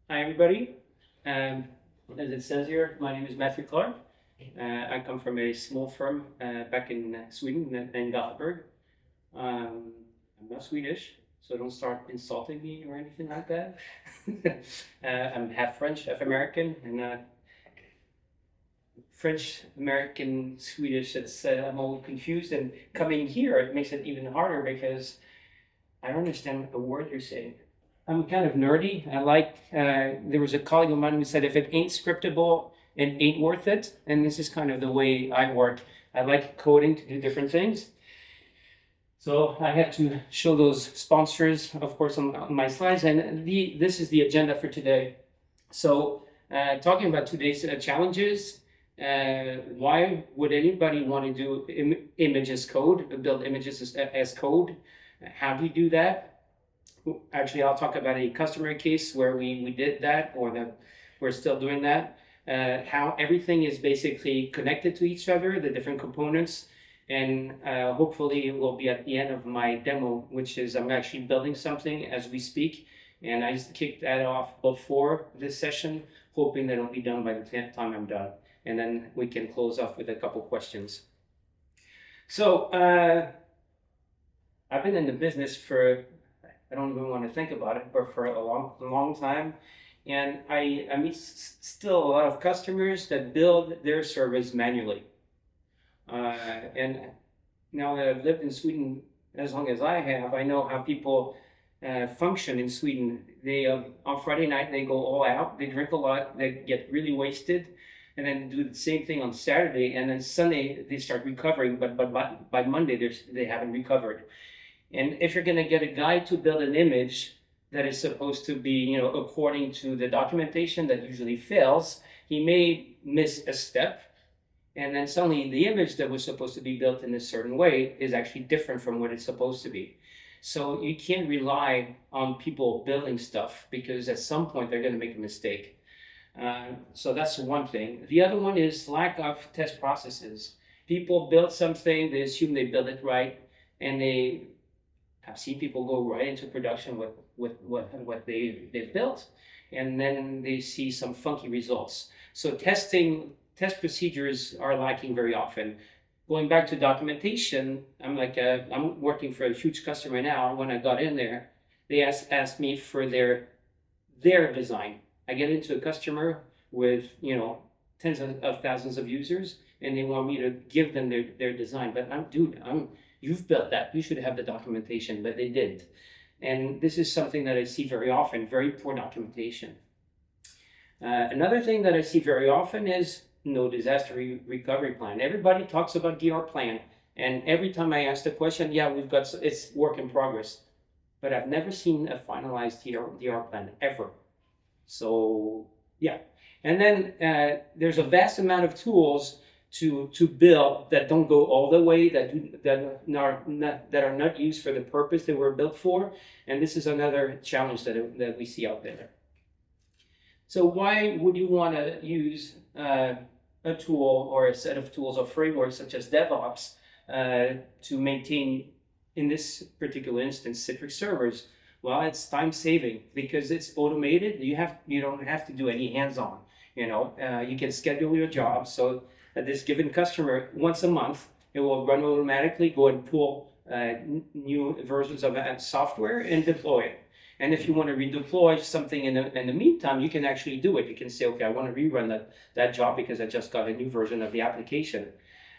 Hi, everybody. Um, as it says here, my name is Matthew Clark. I come from a small firm back in Sweden, in Gothenburg. I'm not Swedish, so don't start insulting me or anything like that. I'm half French, half American, and French, American, Swedish. I'm all confused, and coming here, it makes it even harder because I don't understand a word you're saying. I'm kind of nerdy. There was a colleague of mine who said, if it ain't scriptable, it ain't worth it. And this is kind of the way I work. I like coding to do different things. So I have to show those sponsors, of course, on my slides. And this is the agenda for today. So talking about today's challenges, why would anybody want to do images code, build images as code? How do you do that? Actually, I'll talk about a customer case where we did that, or that we're still doing that. How everything is basically connected to each other, the different components, and hopefully it will be at the end of my demo, which is I'm actually building something as we speak, and I just kicked that off before this session, hoping that it'll be done by the time I'm done, and then we can close off with a couple questions. So I've been in the business for, I don't even want to think about it, but for a long time. And I meet still a lot of customers that build their service manually. And now that I've lived in Sweden as long as I have, I know how people function in Sweden. They on Friday night they go all out, they drink a lot, they get really wasted, and then do the same thing on Saturday, and then Sunday they start recovering, but by Monday they haven't recovered. And if you're going to get a guy to build an image that is supposed to be, according to the documentation that usually fails, he may miss a step. And then suddenly the image that was supposed to be built in a certain way is actually different from what it's supposed to be. So you can't rely on people building stuff because at some point they're going to make a mistake. So that's one thing. The other one is lack of test processes. People build something, they assume they build it right, and I've seen people go right into production with what they've built, and then they see some funky results. So test procedures are lacking very often. Going back to documentation, I'm working for a huge customer now. When I got in there, they asked me for their design. I get into a customer with tens of thousands of users, and they want me to give them their design. But you've built that, you should have the documentation, but they didn't. And this is something that I see very often, very poor documentation. Another thing that I see very often is no disaster recovery plan. Everybody talks about DR plan, and every time I ask the question, yeah, it's work in progress. But I've never seen a finalized DR plan, ever. So, yeah. And then there's a vast amount of tools to build that don't go all the way, that are not used for the purpose they were built for, and this is another challenge that we see out there. So why would you want to use a tool or a set of tools or frameworks such as DevOps to maintain, in this particular instance, Citrix servers? Well, it's time saving because it's automated. You don't have to do any hands-on. You can schedule your job so that this given customer once a month, it will run automatically, go and pull new versions of software and deploy it. And if you want to redeploy something in the meantime, you can actually do it. You can say, okay, I want to rerun that job because I just got a new version of the application.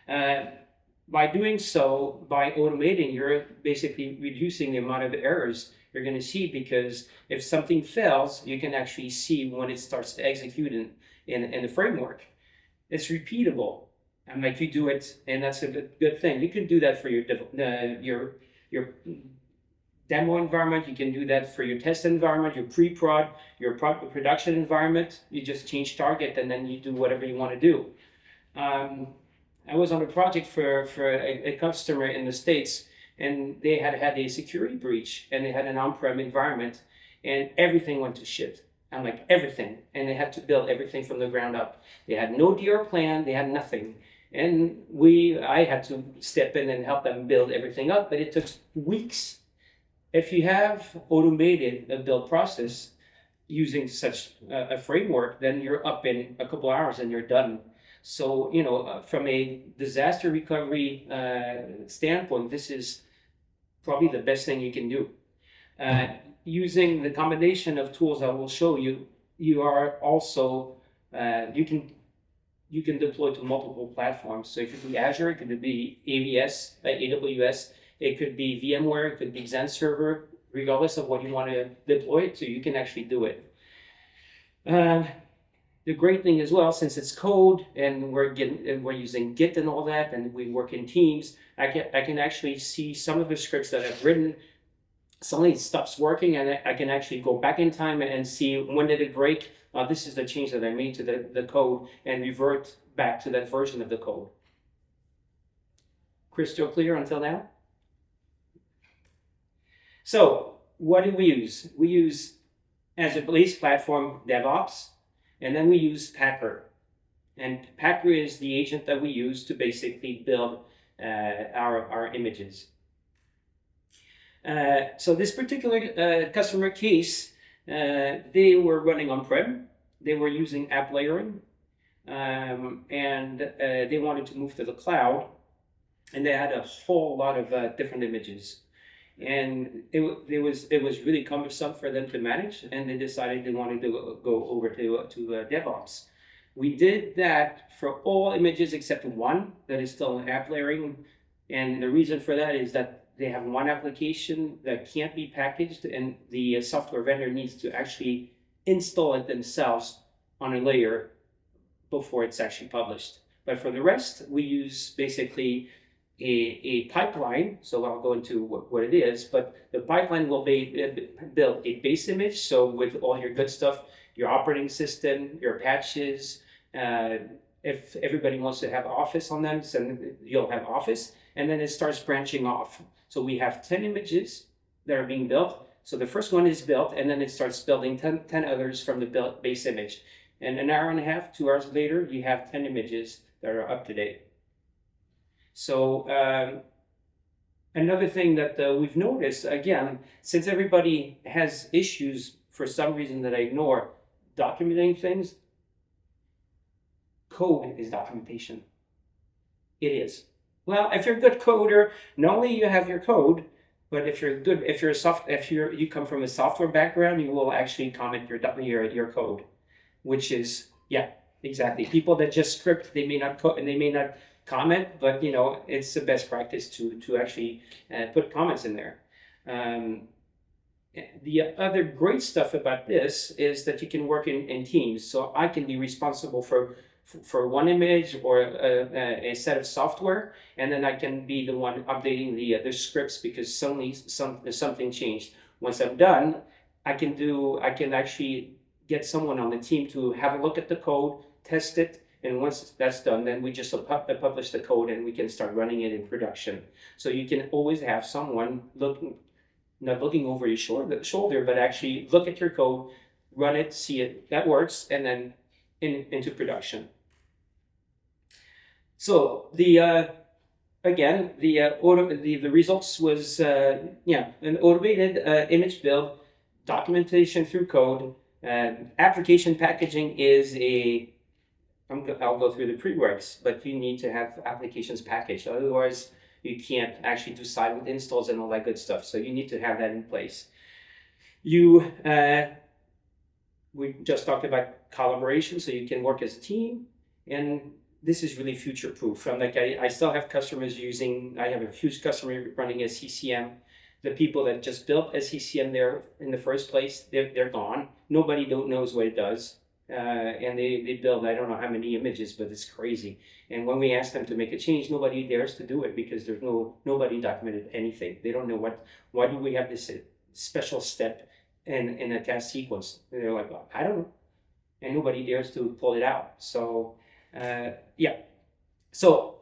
By doing so, by automating, you're basically reducing the amount of errors you're going to see, because if something fails, you can actually see when it starts to execute in the framework. It's repeatable, and you do it, and that's a good thing. You can do that for your demo environment. You can do that for your test environment, your pre-prod, your production environment. You just change target, and then you do whatever you want to do. I was on a project for a customer in the States, and they had a security breach, and they had an on-prem environment, and everything went to shit. Everything, and they had to build everything from the ground up. They had no DR plan, they had nothing. And I had to step in and help them build everything up, but it took weeks. If you have automated a build process, using such a framework, then you're up in a couple hours and you're done. So, from a disaster recovery standpoint, this is probably the best thing you can do. Using the combination of tools I will show you, you are also you can deploy to multiple platforms. So it could be Azure, it could be AWS, it could be VMware, it could be Xen Server. Regardless of what you want to deploy it to, you can actually do it. The great thing as well, since it's code and we're using Git and all that, and we work in teams, I can actually see some of the scripts that I've written. Suddenly it stops working, and I can actually go back in time and see when did it break. This is the change that I made to the code, and revert back to that version of the code. Crystal clear until now? So what do we use? We use, as a base platform, DevOps, and then we use Packer. And Packer is the agent that we use to basically build our images. So this particular customer case, they were running on-prem. They were using app layering, and they wanted to move to the cloud, and they had a whole lot of different images. And it was really cumbersome for them to manage, and they decided they wanted to go over to DevOps. We did that for all images except one that is still in app layering, and the reason for that is that they have one application that can't be packaged, and the software vendor needs to actually install it themselves on a layer before it's actually published. But for the rest, we use basically a pipeline. So I'll go into what it is, but the pipeline will build a base image. So with all your good stuff, your operating system, your patches, if everybody wants to have Office on them, so you'll have Office, and then it starts branching off. So we have 10 images that are being built. So the first one is built, and then it starts building 10 others from the base image. And an hour and a half, 2 hours later, you have 10 images that are up to date. So another thing that we've noticed, again, since everybody has issues for some reason that I ignore, documenting things, code is documentation. It is. Well, if you're a good coder, not only you have your code, but if you come from a software background, you will actually comment your code, which is, yeah, exactly. People that just script, they may not code and they may not comment, but it's the best practice to actually put comments in there. The other great stuff about this is that you can work in teams. So I can be responsible for one image or a set of software, and then I can be the one updating the scripts because suddenly something changed. Once I'm done, I can actually get someone on the team to have a look at the code, test it, and once that's done, then we just publish the code and we can start running it in production. So you can always have someone not looking over your shoulder, but actually look at your code, run it, see it, that works, and then into production. So the results was an automated image build, documentation through code, application packaging is I'll go through the prereqs, but you need to have applications packaged. Otherwise, you can't actually do silent installs and all that good stuff. So you need to have that in place. We just talked about collaboration, so you can work as a team, and this is really future-proof. I still have customers I have a huge customer running SCCM. The people that just built SCCM there in the first place, they're gone. Nobody knows what it does. And they build, I don't know how many images, but it's crazy. And when we ask them to make a change, nobody dares to do it because there's nobody documented anything. They don't know why do we have this special step in a task sequence? And they're like, well, I don't know. And nobody dares to pull it out. So, yeah. So,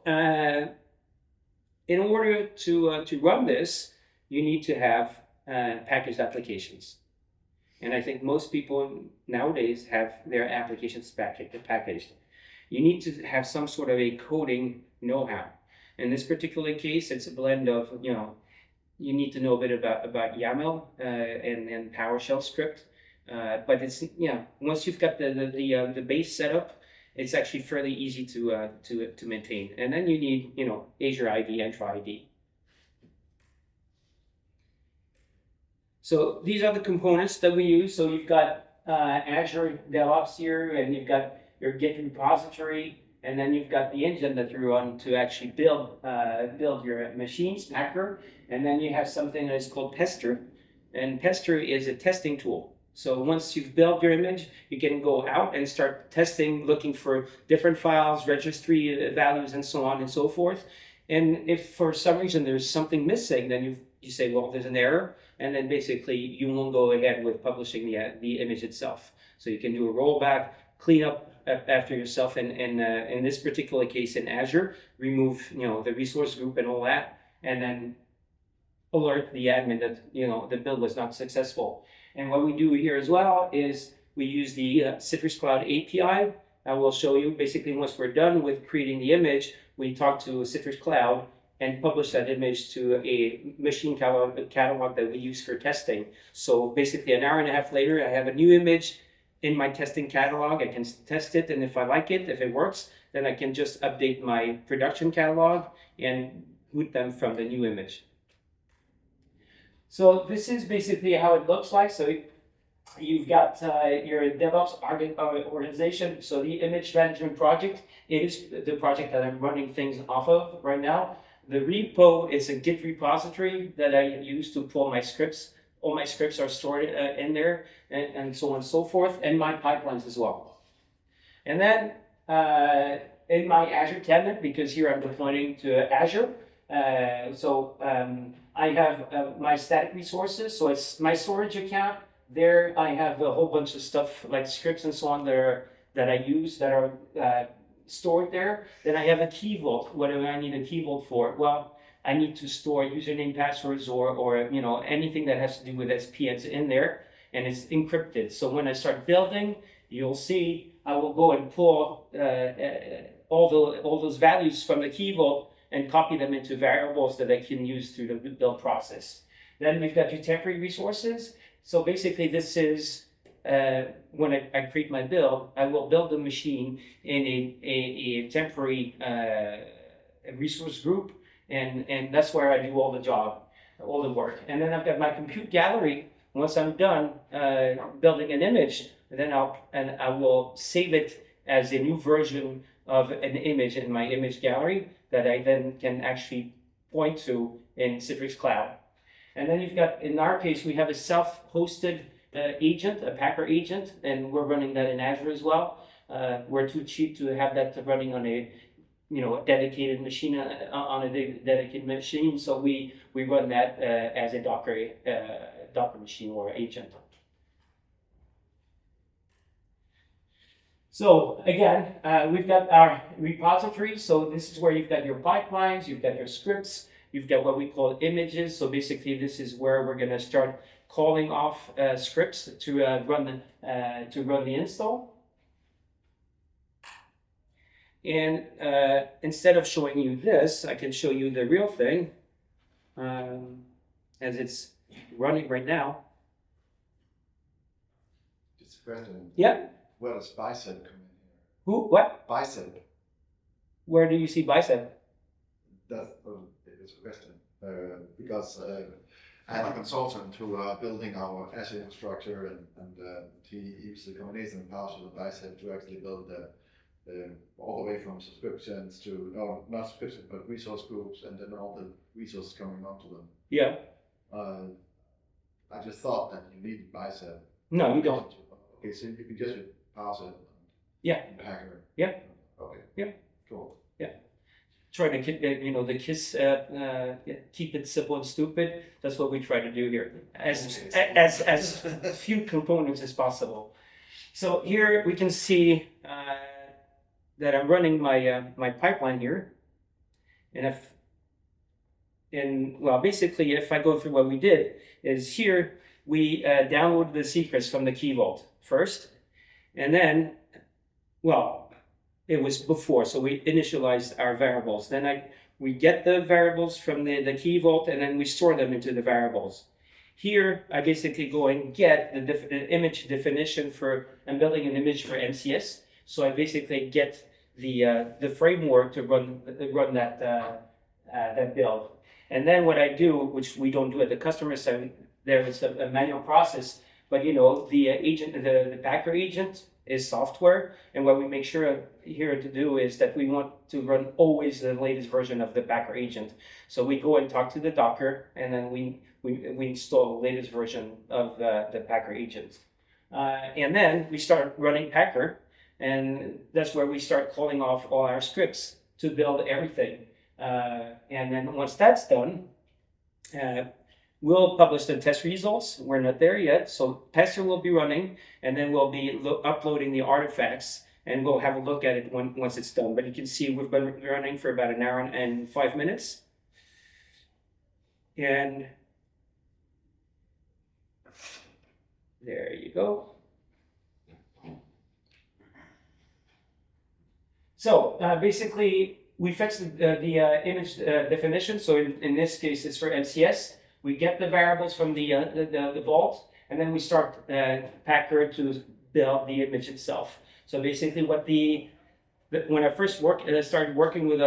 in order to run this, you need to have packaged applications. And I think most people nowadays have their applications packaged. You need to have some sort of a coding know-how. In this particular case, it's a blend of, you need to know a bit about YAML and PowerShell script. But it's, once you've got the base set up, it's actually fairly easy to maintain. And then you need, Azure ID, Entra ID. So these are the components that we use. So you've got Azure DevOps here, and you've got your Git repository, and then you've got the engine that you run to actually build your machines, Packer, and then you have something that is called Pester, and Pester is a testing tool. So once you've built your image, you can go out and start testing, looking for different files, registry values, and so on and so forth. And if for some reason there's something missing, then you say, well, there's an error, and then basically you won't go ahead with publishing the image itself. So you can do a rollback, clean up after yourself, and in this particular case in Azure, remove the resource group and all that, and then alert the admin that the build was not successful. And what we do here as well is we use the Citrix Cloud API. I will show you basically once we're done with creating the image, we talk to Citrix Cloud and publish that image to a machine catalog that we use for testing. So basically an hour and a half later, I have a new image in my testing catalog. I can test it, and if I like it, if it works, then I can just update my production catalog and boot them from the new image. So this is basically how it looks like. So you've got your DevOps organization. So the image management project is the project that I'm running things off of right now. The repo is a Git repository that I use to pull my scripts. All my scripts are stored in there, and so on and so forth, and my pipelines as well. And then in my Azure tenant, because here I'm deploying to Azure, I have my static resources, so it's my storage account. There I have a whole bunch of stuff like scripts and so on that I use that are stored there. Then I have a key vault. What do I need a key vault for? Well, I need to store username, passwords, or anything that has to do with SPNs in there, and it's encrypted. So when I start building, you'll see I will go and pull all those values from the key vault and copy them into variables that I can use through the build process. Then we've got your temporary resources. So basically this is, when I create my build, I will build the machine in a temporary resource group, and that's where I do all the work. And then I've got my compute gallery. Once I'm done building an image, then I will save it as a new version of an image in my image gallery that I then can actually point to in Citrix Cloud. And then you've got, in our case, we have a self-hosted agent, a Packer agent, and we're running that in Azure as well. We're too cheap to have that running on a dedicated machine, dedicated machine, so we run that as a Docker machine or agent. So again, we've got our repository. So this is where you've got your pipelines, you've got your scripts, you've got what we call images. So basically, this is where we're going to start calling off scripts to run the install. And instead of showing you this, I can show you the real thing as it's running right now. Just a question. Yeah. Where does Bicep come in here? Who? What? Bicep. Where do you see Bicep? It's a question. Because I have a consultant who building our Azure infrastructure, and he used the combination of PowerShell and Bicep to actually build all the way from subscriptions to, no, not subscriptions, but resource groups, and then all the resources coming onto them. Yeah. I just thought that you needed Bicep. No, you don't. Okay, so you can just use PowerShell. Yeah. And Packer. Yeah. Okay. Yeah. Cool. Yeah. Try to keep the KISS, keep it simple and stupid. That's what we try to do here, as few components as possible. So here we can see that I'm running my pipeline here, and basically, if I go through what we did, is here we download the secrets from the Key Vault first, and then, it was before, so we initialized our variables. Then we get the variables from the Key Vault, and then we store them into the variables. Here, I basically go and get the image definition I'm building an image for MCS. So I basically get the framework to run that build. And then what I do, which we don't do at the customer side, there is a manual process, but the the Packer agent is software, and what we make sure here to do is that we want to run always the latest version of the Packer agent. So we go and talk to the Docker, and then we install the latest version of the Packer agent. And then we start running Packer, and that's where we start calling off all our scripts to build everything. And then once that's done, we'll publish the test results. We're not there yet, so tester will be running, and then we'll be uploading the artifacts, and we'll have a look at it once it's done. But you can see we've been running for about an hour and 5 minutes. And there you go. So basically, we fixed the image definition. So in this case, it's for MCS. We get the variables from the vault, and then we start Packer to build the image itself. So basically, when I first started working with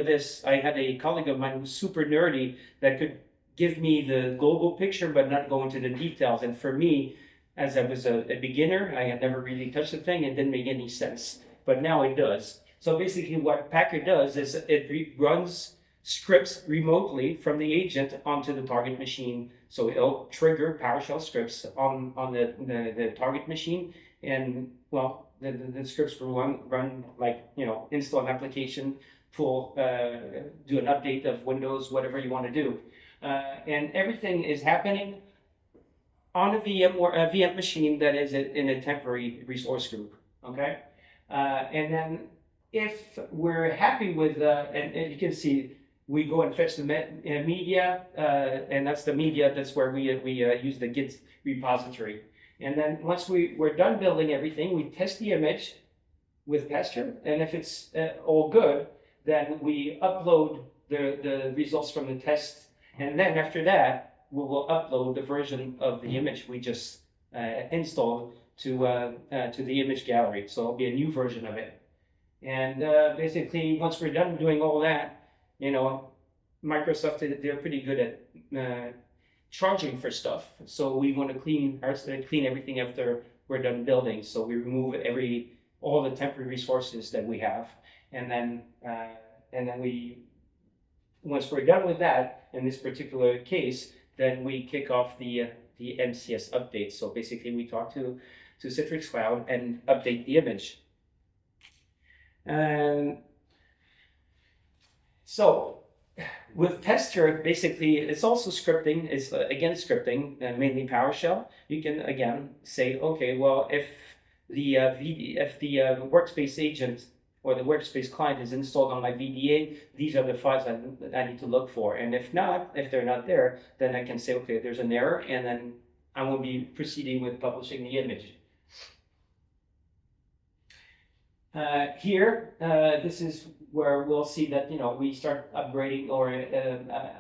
this, I had a colleague of mine who was super nerdy that could give me the global picture, but not go into the details. And for me, as I was a beginner, I had never really touched the thing. It didn't make any sense, but now it does. So basically what Packer does is it runs scripts remotely from the agent onto the target machine. So it'll trigger PowerShell scripts on the target machine. And well, the scripts will run like, install an application, do an update of Windows, whatever you want to do. And everything is happening on a VM machine that is in a temporary resource group, okay? And then if we're happy with, and you can see, we go and fetch the media, and that's the media, that's where we use the Git repository. And then once we're done building everything, we test the image with tester, and if it's all good, then we upload the results from the test, and then after that, we will upload the version of the image we just installed to the image gallery. So it'll be a new version of it. And basically, once we're done doing all that, Microsoft, they're pretty good at charging for stuff. So we want to clean everything after we're done building. So we remove all the temporary resources that we have, and then once we're done with that, in this particular case, then we kick off the MCS update. So basically, we talk to Citrix Cloud and update the image. And so with tester, basically, it's also scripting. It's again scripting, mainly PowerShell. You can again say, okay, well, if the workspace agent or the workspace client is installed on my VDA, these are the files I need to look for. And if they're not there, then I can say, okay, there's an error, and then I will be proceeding with publishing the image. Here, this is where we'll see that we start upgrading or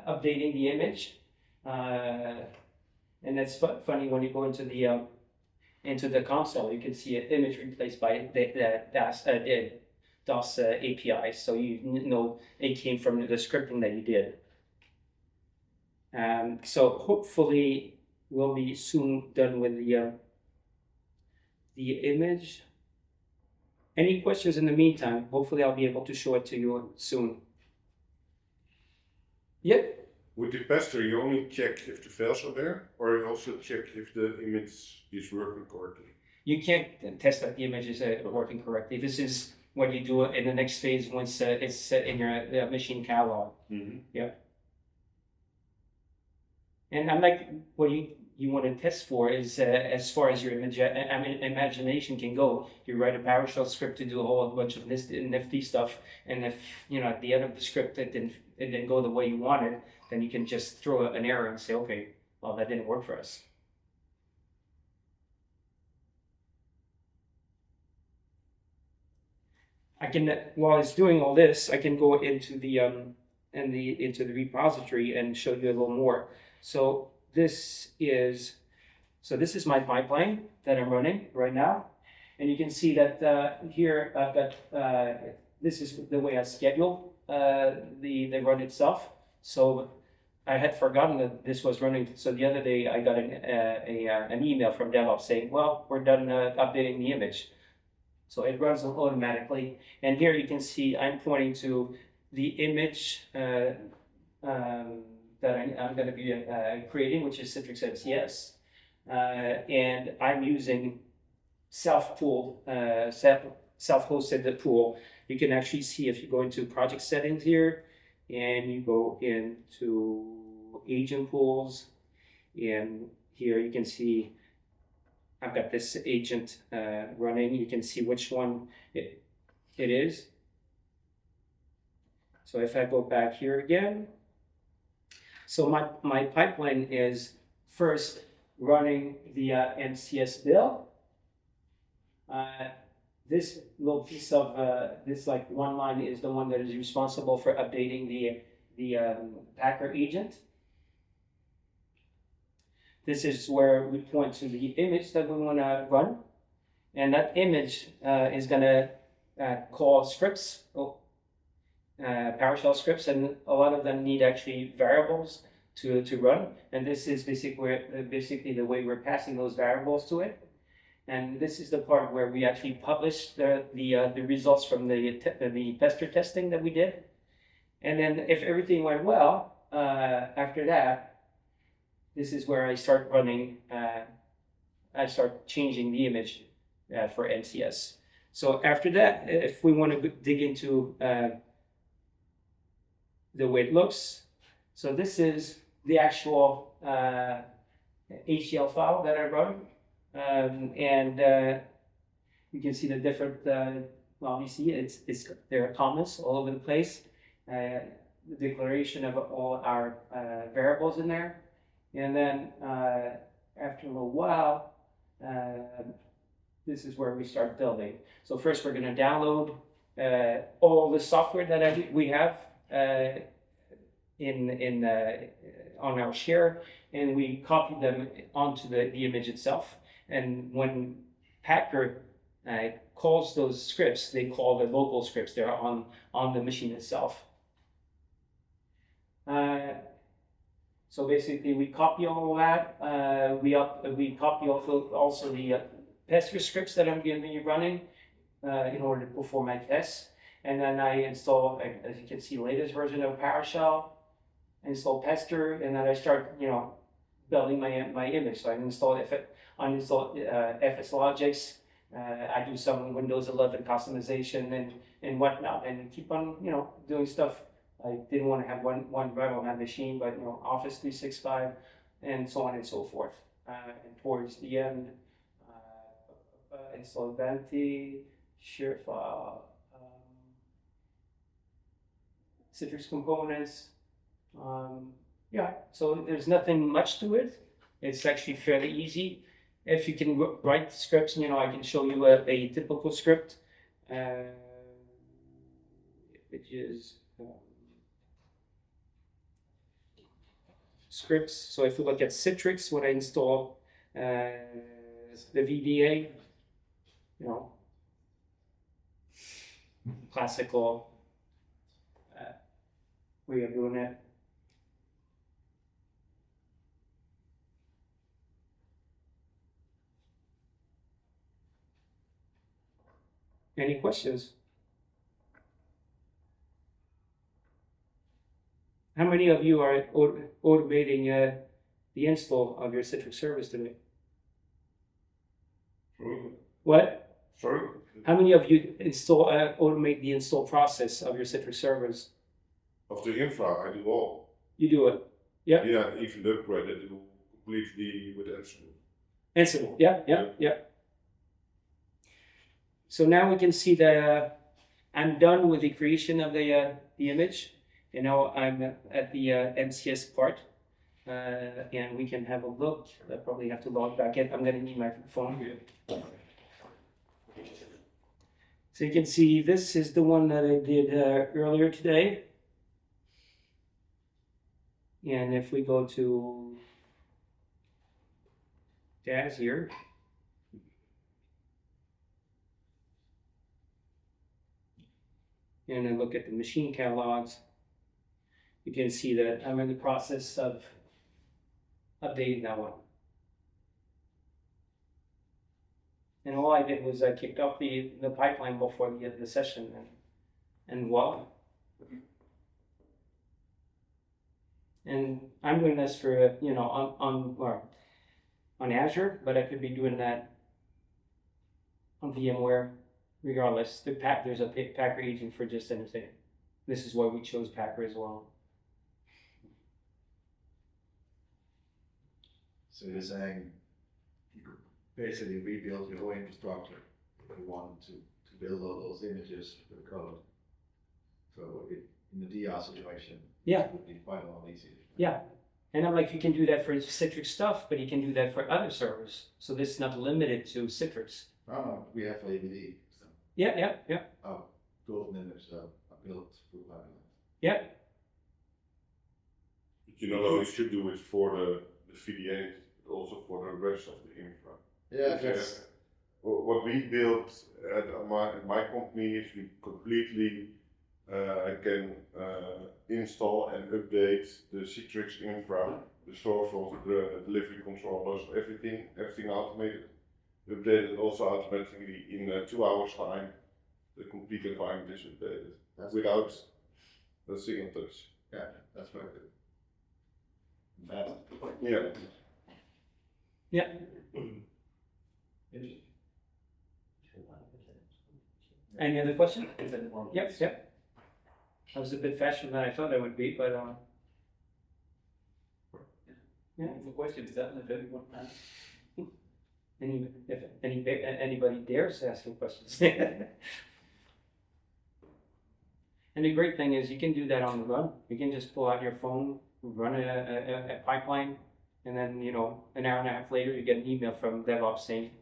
updating the image, and that's funny when you go into the console. You can see an image replaced by the DOS API, so it came from the scripting that you did. So hopefully we'll be soon done with the image. Any questions in the meantime? Hopefully I'll be able to show it to you soon. Yep. With the tester, you only check if the files are there, or you also check if the image is working correctly? You can't test that the image is working correctly. This is what you do in the next phase once it's set in your machine catalog. Mm-hmm. Yeah. And unlike what you want to test for is as far as your imagination can go. You write a PowerShell script to do a whole bunch of nifty stuff, and if at the end of the script it didn't go the way you wanted, then you can just throw an error and say, okay, well, that didn't work for us. I can, while it's doing all this, I can go into the repository and show you a little more. So this is my pipeline that I'm running right now. And you can see that here I've got, this is the way I schedule the run itself. So I had forgotten that this was running. So the other day I got an email from DevOps saying, well, we're done updating the image. So it runs automatically. And here you can see I'm pointing to the image that I'm going to be creating, which is Citrix MCS. And I'm using self-hosted pool. You can actually see if you go into project settings here and you go into agent pools, and here you can see I've got this agent running. You can see which one it is. So if I go back here again, so my pipeline is first running the MCS build. This little piece of this like one line is the one that is responsible for updating the Packer agent. This is where we point to the image that we want to run, and that image is going to call scripts, PowerShell scripts, and a lot of them need actually variables to run. And this is basically the way we're passing those variables to it. And this is the part where we actually publish the results from the tester testing that we did. And then if everything went well, after that, this is where I start running, I start changing the image for NCS. So after that, if we want to dig into the way it looks, so this is the actual HTML file that I run. And you can see the different, well, you see there are comments all over the place, the declaration of all our variables in there. And then after a little while, this is where we start building. So first we're going to download all the software that we have on our share, and we copy them onto the image itself. And when Packer calls those scripts, they call the local scripts. They're on the machine itself. So basically, we copy all that. We copy also the tester scripts that I'm going to be running in order to perform my tests. And then I install, as you can see, the latest version of PowerShell, install tester, and then I start, building my image. So I install FSLogix. I do some Windows 11 customization and whatnot, and keep on, doing stuff. I didn't want to have one drive on my machine, but Office 365 and so on and so forth. And towards the end, install Vanity, Shapefile, Citrix components. Yeah, so there's nothing much to it. It's actually fairly easy. If you can write scripts, I can show you a typical script, which is scripts. So if you look at Citrix, when I install the VBA, classical way of doing it. Any questions? How many of you are automating the install of your Citrix service today? What? Sorry? How many of you automate the install process of your Citrix servers? Of the infra, I do all. You do it? Yeah? Yeah, even the upgrade, I do completely with Ansible. Ansible, yeah. So now we can see that I'm done with the creation of the image. I'm at the MCS part, and we can have a look. I probably have to log back in. I'm going to need my phone here. So you can see this is the one that I did earlier today. And if we go to to Azure. And then look at the machine catalogs. You can see that I'm in the process of updating that one. And all I did was I kicked off the pipeline before the session, and voila. And I'm doing this for on Azure, but I could be doing that on VMware. Regardless, there's a Packer agent for just anything. This is why we chose Packer as well. So you're saying you could basically rebuild your whole infrastructure if you wanted to build all those images with code. So in the DR situation, yeah, it would be quite a lot easier. Yeah, and I'm like, you can do that for Citrix stuff, but you can do that for other servers. So this is not limited to Citrix. No, we have ABD. So. Yeah. Oh, golden image built through Python. Yeah. But you not only should do it for the VDA, but also for the rest of the infra. Yeah, that's... What we built at my company is we completely can install and update the Citrix infra, the storefront, the delivery controllers, everything automated. Updated also automatically in 2 hours time. The complete environment is updated without a single touch. Yeah, that's very good. Fast. Yeah. Yeah. Any other question? Yep. I was a bit faster than I thought I would be, but yeah. The question is that if anyone If anybody dares ask me questions. And the great thing is you can do that on the run. You can just pull out your phone, run a pipeline, and then, an hour and a half later you get an email from DevOps saying,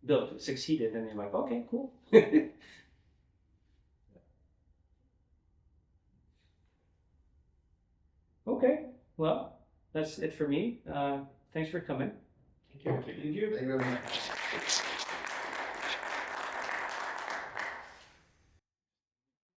build succeeded, and you're like, okay, cool. Okay, well, that's it for me. Thanks for coming. Thank you. Thank you very much.